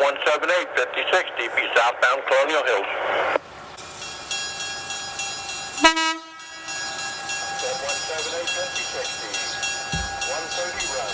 178, 5060, be southbound Colonial Hills. 178, 5060, 130 run.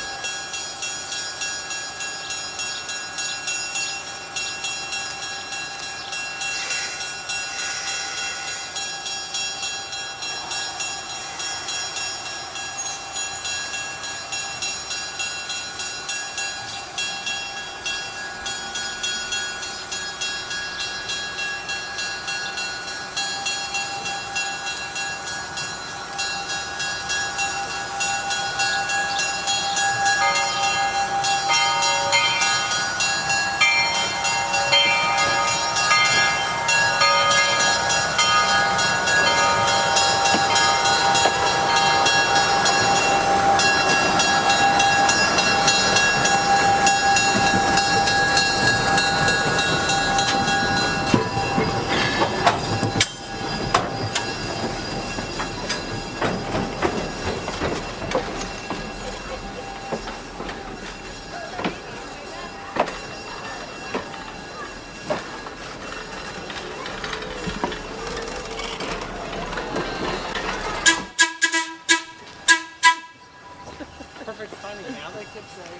Perfect timing now, they could say.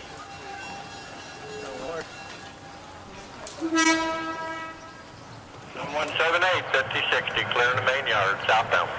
Oh, Lord. 178, 5060, clearing the main yard, southbound.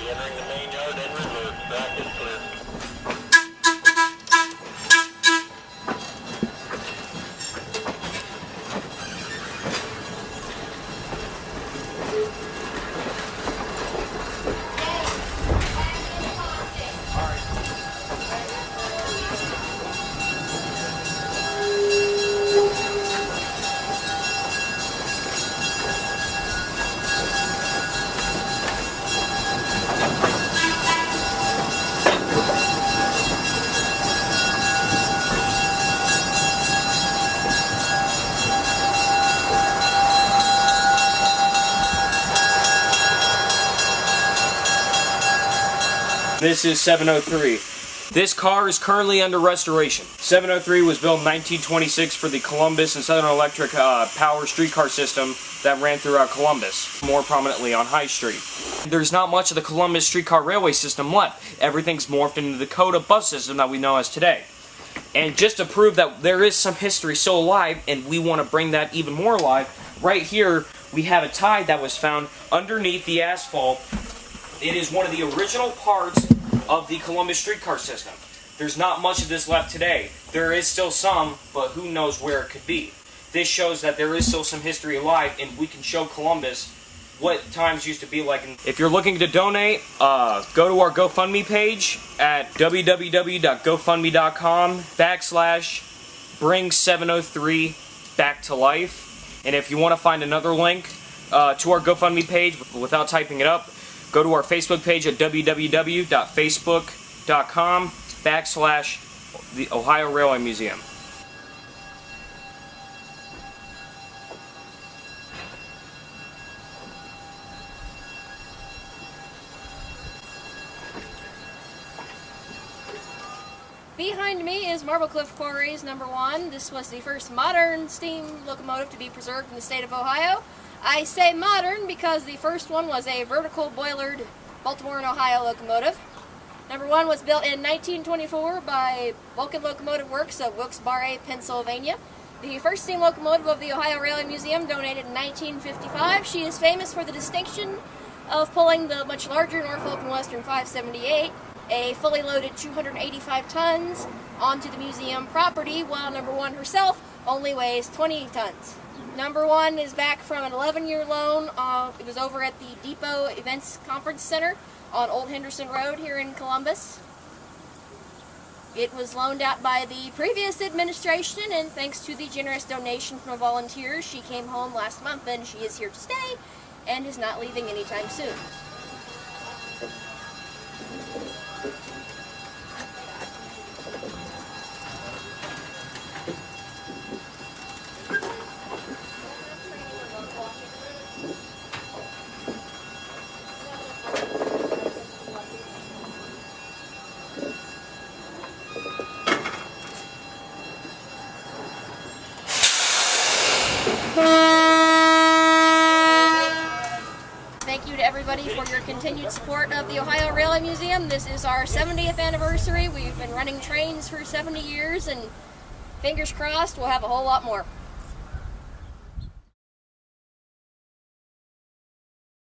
Entering the main yard and reverse. Back is clear. This is 703. This car is currently under restoration. 703 was built in 1926 for the Columbus and Southern Electric power streetcar system that ran throughout Columbus, more prominently on High Street. There's not much of the Columbus streetcar railway system left. Everything's morphed into the Dakota bus system that we know as today. And just to prove that there is some history still alive, and we want to bring that even more alive, right here we have a tie that was found underneath the asphalt. It is one of the original parts of the Columbus streetcar system. There's not much of this left today. There is still some, but who knows where it could be. This shows that there is still some history alive, and we can show Columbus what times used to be like. If you're looking to donate, go to our GoFundMe page at www.gofundme.com/bring703back-to-life. And if you want to find another link to our GoFundMe page without typing it up, go to our Facebook page at www.facebook.com/the Ohio Railway Museum. Behind me is Marble Cliff Quarries No. 1. This was the first modern steam locomotive to be preserved in the state of Ohio. I say modern because the first one was a vertical boilered Baltimore and Ohio locomotive. No. 1 was built in 1924 by Vulcan Locomotive Works of Wilkes-Barre, Pennsylvania. The first steam locomotive of the Ohio Railway Museum, donated in 1955. She is famous for the distinction of pulling the much larger Norfolk and Western 578, a fully loaded 285 tons, onto the museum property, while No. 1 herself only weighs 20 tons. No. 1 is back from an 11-year loan. It was over at the Depot Events Conference Center on Old Henderson Road here in Columbus. It was loaned out by the previous administration, and thanks to the generous donation from volunteers, she came home last month, and she is here to stay and is not leaving anytime soon. Thank you to everybody for your continued support of the Ohio Railway Museum. This is our 70th anniversary. We've been running trains for 70 years, and fingers crossed we'll have a whole lot more.